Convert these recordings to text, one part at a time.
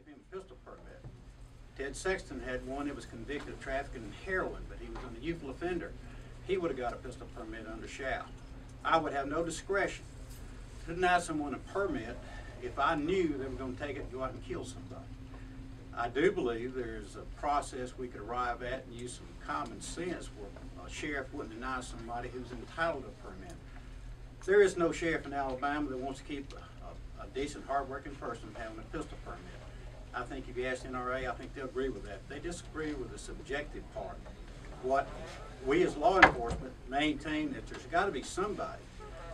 him a pistol permit. Ted Sexton had one that was convicted of trafficking in heroin, but he was a youthful offender. He would have got a pistol permit under shall. I would have no discretion to deny someone a permit if I knew they were going to take it and go out and kill somebody. I do believe there's a process we could arrive at and use some common sense where a sheriff wouldn't deny somebody who's entitled to a permit. There is no sheriff in Alabama that wants to keep a decent, hard-working person from having a pistol permit. I think if you ask NRA, I think they'll agree with that. They disagree with the subjective part. What we as law enforcement maintain that there's got to be somebody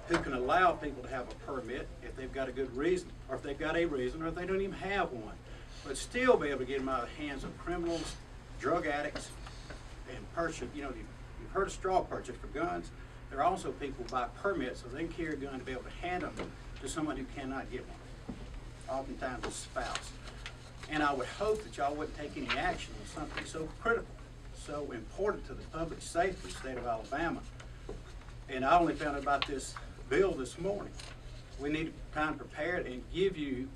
who can allow people to have a permit if they've got a good reason, or if they've got a reason, or if they don't even have one, but still be able to get them out of the hands of criminals, drug addicts, and purchase. You know, you've heard of straw purchase for guns. There are also people who buy permits so they can carry a gun to be able to hand them to someone who cannot get one, oftentimes a spouse. And I would hope that y'all wouldn't take any action on something so critical, so important to the public safety of the state of Alabama. And I only found out about this bill this morning. We need time prepared and give you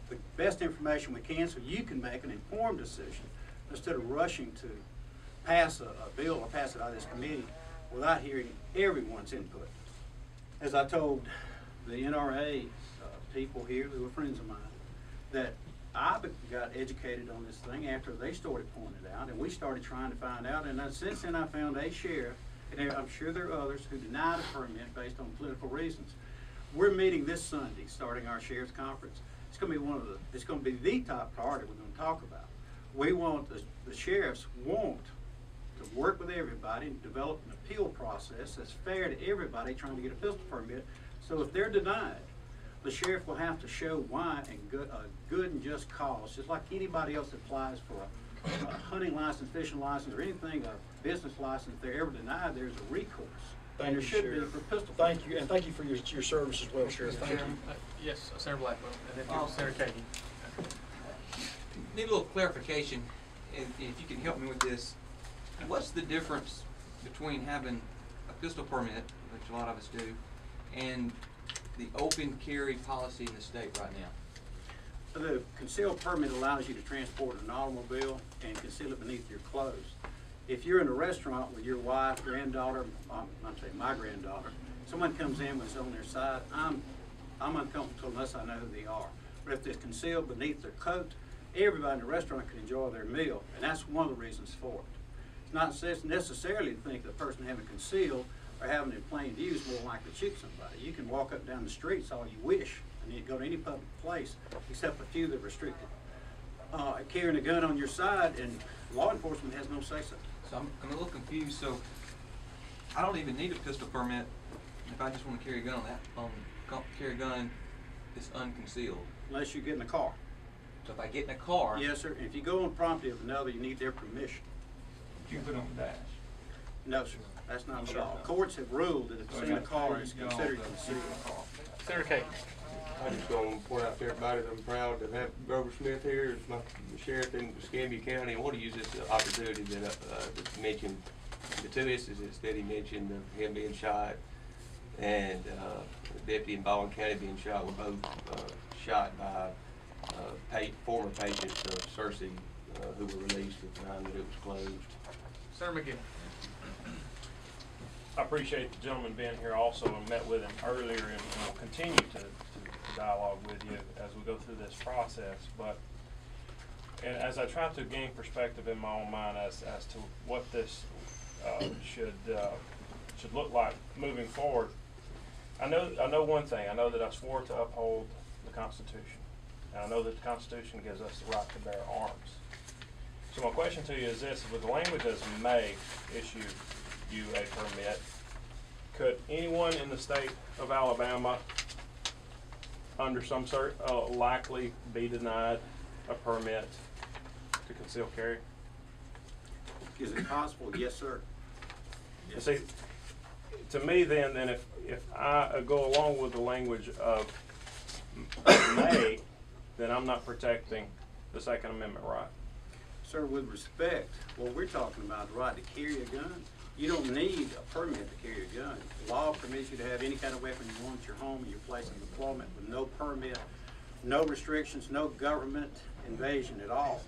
the best information we can so you can make an informed decision instead of rushing to pass a bill or pass it out of this committee without hearing everyone's input. As I told the NRA people here who are friends of mine, that I got educated on this thing after they started pointing it out, and we started trying to find out, and since then I found a sheriff, and I'm sure there are others who denied a permit based on political reasons. We're meeting this Sunday, starting our sheriff's conference. It's going to be it's going to be the top priority we're going to talk about. We want, the sheriffs want to work with everybody and develop an appeal process that's fair to everybody trying to get a pistol permit. So if they're denied, the sheriff will have to show why and good and just cause, just like anybody else that applies for a hunting license, fishing license, or anything, a business license. If they're ever denied, there's a recourse. Thank you, Sheriff. For pistol. Thank you, and thank you for your service as well, Sheriff. Thank you. Yes, Senator Blackwell, and then Senator Katie. Need a little clarification, if you can help me with this. What's the difference between having a pistol permit, which a lot of us do, and the open carry policy in the state right now? The concealed permit allows you to transport an automobile and conceal it beneath your clothes. If you're in a restaurant with your wife, granddaughter, I'm saying my granddaughter, someone comes in with on their side, I'm uncomfortable unless I know who they are. But if it's concealed beneath their coat, everybody in the restaurant can enjoy their meal, and that's one of the reasons for it. It's not necessarily to think the person having concealed or having it in plain view is more likely to shoot somebody. You can walk up and down the streets all you wish, and you go to any public place, except a few that are restricted. Carrying a gun on your side, and law enforcement has no say-so. So I'm a little confused. So I don't even need a pistol permit if I just want to carry a gun carry a gun that's unconcealed. Unless you get in a car. So if I get in a car, yes, sir. If you go on property of another, you need their permission. You can put on the dash. No, sir. That's not the law. Courts have ruled that if it's in a car, it's considered concealed. Senator Katie. I just want to point out to everybody that I'm proud to have Grover Smith here as my sheriff in Escambia County. I want to use this opportunity that mentioned the two instances that he mentioned of him being shot and the deputy in Baldwin County being shot. Were both shot by former patients of Cersei who were released at the time that it was closed. Senator McGinn. I appreciate the gentleman being here also and met with him earlier, and will continue to dialogue with you as we go through this process. But and as I try to gain perspective in my own mind as to what this should look like moving forward, I know one thing. I know that I swore to uphold the Constitution, and I know that the Constitution gives us the right to bear arms. So my question to you is this: with the language as may issue you a permit, could anyone in the state of Alabama under some likely be denied a permit to conceal carry? Is it possible? Yes, sir. Yes. See, to me then if I go along with the language of may, then I'm not protecting the Second Amendment right. Sir, with respect, what we're talking about, the right to carry a gun, you don't need a permit to carry a gun. The law permits you to have any kind of weapon you want at your home or your place of employment with no permit no restrictions, no government invasion at all.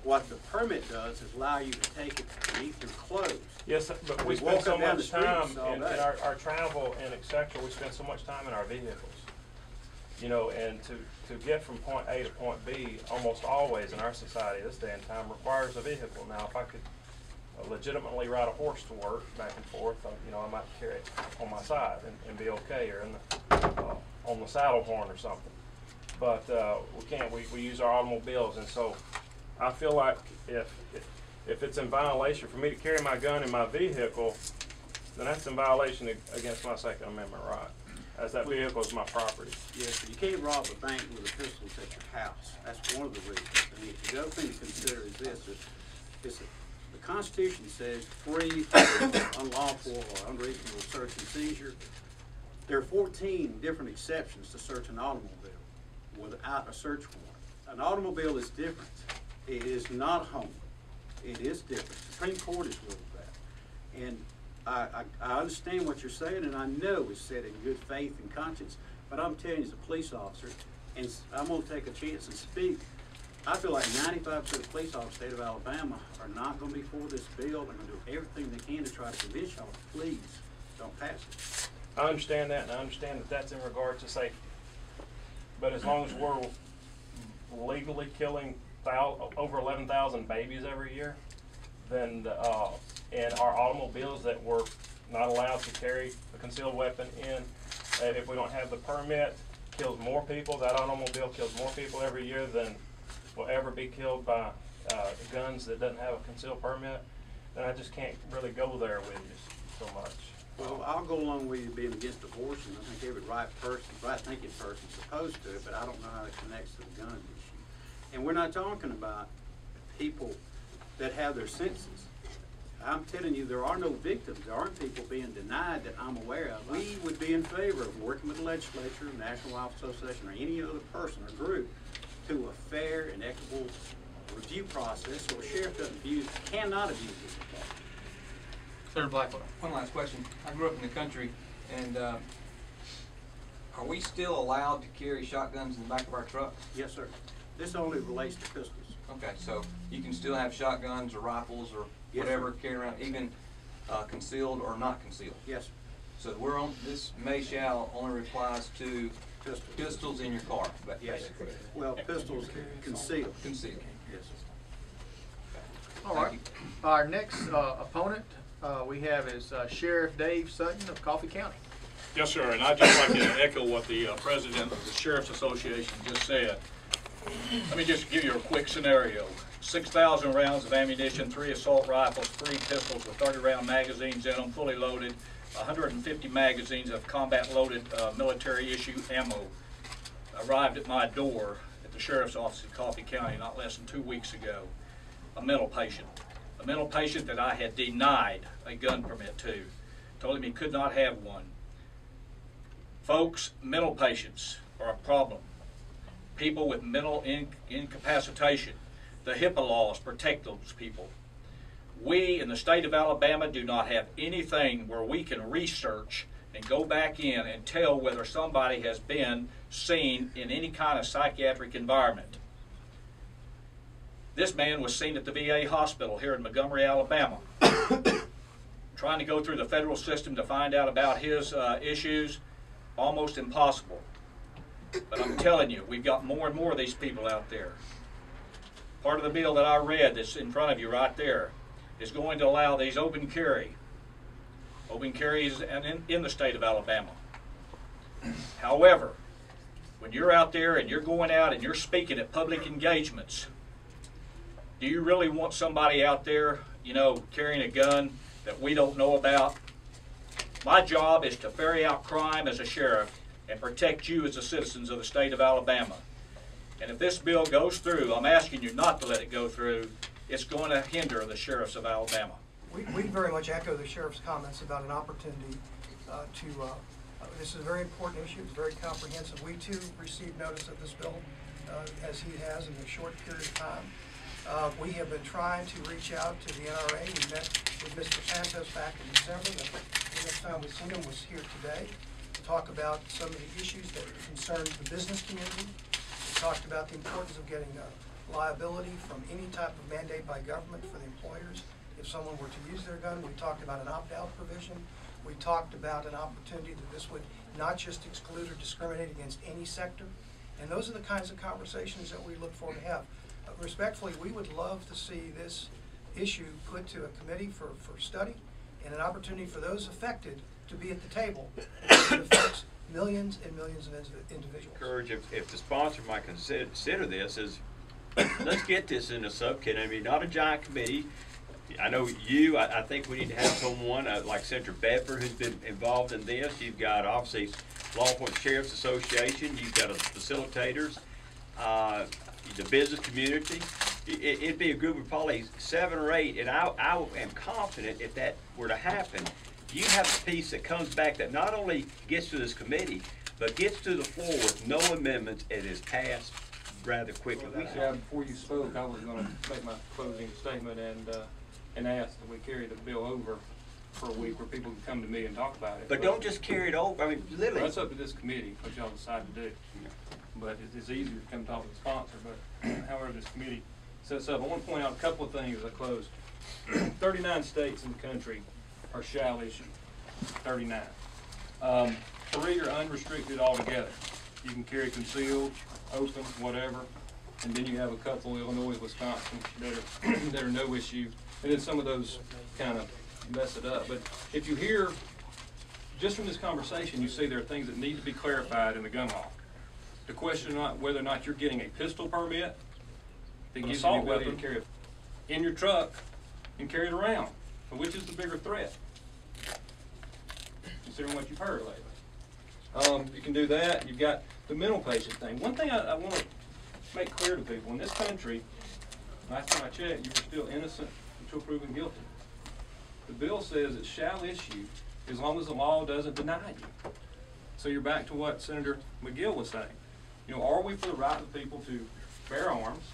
What the permit does is allow you to take it beneath your clothes. Yes, but we We spend walk so up down the much time streets all in day. our travel and et cetera, we spend so much time in our vehicles. You know, and to get from point A to point B, almost always in our society this day and time requires a vehicle. Now, if I could legitimately ride a horse to work back and forth, you know, I might carry it on my side and be okay, or in the, on the saddle horn or something. But we can't. We use our automobiles, and so I feel like if it's in violation for me to carry my gun in my vehicle, then that's in violation against my Second Amendment right, as that vehicle is my property. Yes, sir. You can't rob a bank with a pistol at your house. That's one of the reasons. And the other thing to consider is this: is that the Constitution says free, unlawful, or unreasonable search and seizure. There are 14 different exceptions to search an automobile without a search warrant. An automobile is different. It is not a home. It is different. The Supreme Court has ruled that. And I understand what you're saying, and I know it's said in good faith and conscience, but I'm telling you as a police officer, and I'm going to take a chance and speak, I feel like 95% of the police officers in the state of Alabama are not going to be for this bill. They're going to do everything they can to try to convince y'all to please don't pass it. I understand that, and I understand that that's in regard to safety. But as long as we're legally killing over 11,000 babies every year, then and our automobiles that we're not allowed to carry a concealed weapon in, if we don't have the permit, kills more people. That automobile kills more people every year than will ever be killed by guns that doesn't have a concealed permit. Then I just can't really go there with you so much. Well, I'll go along with you being against abortion. I think every right-thinking person is opposed to it, but I don't know how it connects to the gun issue. And we're not talking about people that have their senses. I'm telling you, there are no victims. There aren't people being denied that I'm aware of. We would be in favor of working with the legislature, National Rifle Association, or any other person or group to a fair and equitable review process so a sheriff cannot abuse this department. Senator Blackwell. One last question. I grew up in the country, and are we still allowed to carry shotguns in the back of our trucks? Yes, sir. This only relates to pistols. Okay, so you can still have shotguns or rifles or Yes, whatever sir. carry around, even concealed or not concealed. Yes, sir. So we're on, this shall only applies to Pistols. pistols in your car, but Yes. basically. Well, pistols concealed. Concealed. Yes, sir. All right. Our next opponent we have is Sheriff Dave Sutton of Coffee County. Yes, sir, and I'd just like to echo what the president of the Sheriff's Association just said. Let me just give you a quick scenario. 6,000 rounds of ammunition, 3 assault rifles, 3 pistols with 30-round magazines in them, fully loaded, 150 magazines of combat-loaded military-issue ammo arrived at my door at the Sheriff's Office in Coffee County not less than 2 weeks ago. A mental patient that I had denied a gun permit to, told him he could not have one. Folks, mental patients are a problem. People with mental incapacitation. The HIPAA laws protect those people. We in the state of Alabama do not have anything where we can research and go back in and tell whether somebody has been seen in any kind of psychiatric environment. This man was seen at the VA hospital here in Montgomery, Alabama. Trying to go through the federal system to find out about his issues, almost impossible. But I'm telling you, we've got more and more of these people out there. Part of the bill that I read that's in front of you right there is going to allow these open carries in the state of Alabama. However, when you're out there and you're going out and you're speaking at public engagements, do you really want somebody out there, you know, carrying a gun that we don't know about? My job is to ferry out crime as a sheriff and protect you as the citizens of the state of Alabama. And if this bill goes through, I'm asking you not to let it go through. It's going to hinder the sheriffs of Alabama. We very much echo the sheriff's comments about an opportunity this is a very important issue. It's very comprehensive. We too received notice of this bill, as he has in a short period of time. We have been trying to reach out to the NRA. We met with Mr. Santos back in December. The next time we seen him was here today to talk about some of the issues that concern the business community, talked about the importance of getting liability from any type of mandate by government for the employers if someone were to use their gun. We talked about an opt-out provision. We talked about an opportunity that this would not just exclude or discriminate against any sector. And those are the kinds of conversations that we look forward to have. Respectfully, we would love to see this issue put to a committee for study and an opportunity for those affected to be at the table. It affects millions and millions of individuals. Courage, if the sponsor might consider this, is let's get this in a subcommittee. I mean, not a giant committee. I know I think we need to have someone like Senator Bedford who's been involved in this. You've got obviously Law Enforcement Sheriff's Association. You've got facilitators, the business community. It'd be a group of probably 7 or 8, and I am confident if that were to happen, you have a piece that comes back that not only gets to this committee, but gets to the floor with no amendments and is passed rather quickly. Yeah, before you spoke, I was going to make my closing statement and ask that we carry the bill over for a week where people can come to me and talk about it. But don't just carry it over. I mean, literally. Well, that's up to this committee, what y'all decide to do. Yeah. But it's easier to come talk to the sponsor, but however this committee sets up. I want to point out a couple of things as I close. 39 states in the country are shall issue. 39. 3 are unrestricted altogether. You can carry concealed, open, whatever. And then you have a couple, Illinois, Wisconsin, that are no issue. And then some of those kind of mess it up. But if you hear, just from this conversation, you see there are things that need to be clarified in the gun law. The question not whether or not you're getting a pistol permit that gives you the ability to carry it in your truck and carry it around. So which is the bigger threat? Considering what you've heard lately. You can do that. You've got the mental patient thing. One thing I want to make clear to people, in this country, last time I checked, you were still innocent until proven guilty. The bill says it shall issue as long as the law doesn't deny you. So you're back to what Senator McGill was saying. You know, are we for the right of people to bear arms,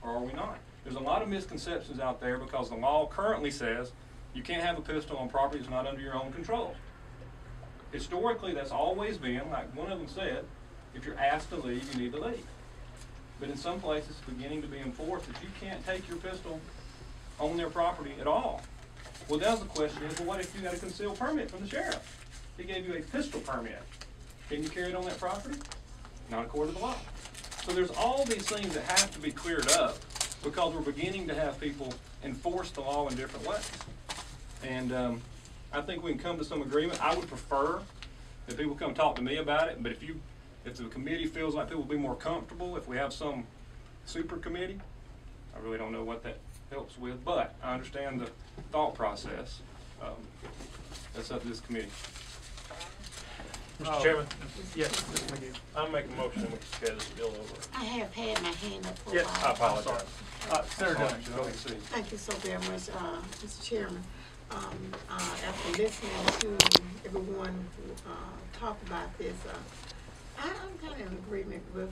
or are we not? There's a lot of misconceptions out there because the law currently says you can't have a pistol on property that's not under your own control. Historically, that's always been, like one of them said, if you're asked to leave, you need to leave. But in some places, it's beginning to be enforced that you can't take your pistol on their property at all. Well, now the question is, well, what if you got a concealed permit from the sheriff? He gave you a pistol permit. Can you carry it on that property? Not according to the law. So there's all these things that have to be cleared up because we're beginning to have people enforce the law in different ways. And I think we can come to some agreement. I would prefer that people come talk to me about it, but if the committee feels like people will be more comfortable if we have some super committee, I really don't know what that helps with, but I understand the thought process. That's up to this committee. Mr. Chairman? Yes, Mr. McGee. I'll make a motion that we can carry this bill over. I have had my hand up for a Yes, while. I apologize. Senator Dunn. Go ahead and see. Thank you so very much, Mr. Chairman. After listening to everyone talk about this, I'm kind of in agreement with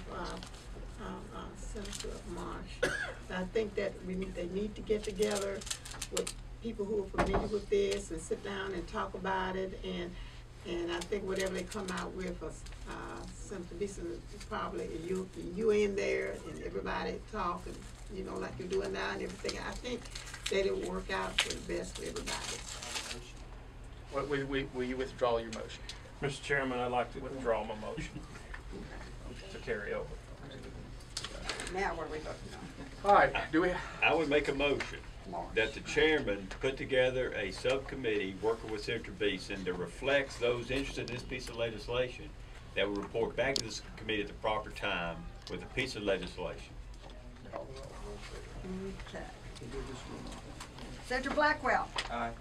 Senator Marsh. I think that they need to get together with people who are familiar with this and sit down and talk about it. And I think whatever they come out with, probably you in there and everybody talk, and you know, like you're doing now and everything. I think that it will work out for the best for everybody. Will you withdraw your motion? Mr. Chairman, I'd like to withdraw my motion to carry over. Now what are we voting on? All right, I would make a motion that the chairman put together a subcommittee working with Senator Beeson that reflects those interested in this piece of legislation that will report back to this committee at the proper time with a piece of legislation. Okay. Senator Blackwell. Aye.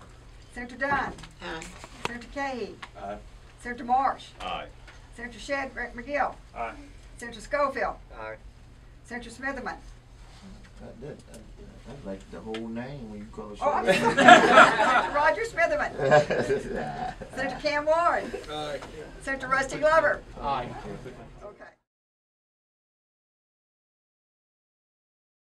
Senator Dunn. Aye. Senator Cahey. Aye. Senator Marsh. Aye. Senator Shedrick McGill. Aye. Senator Schofield. Aye. Senator Smitherman. That's like the whole name when you call it. Oh, I'm sorry. Senator Roger Smitherman. Senator Cam Warren. Aye. Senator Rusty Glover. Aye.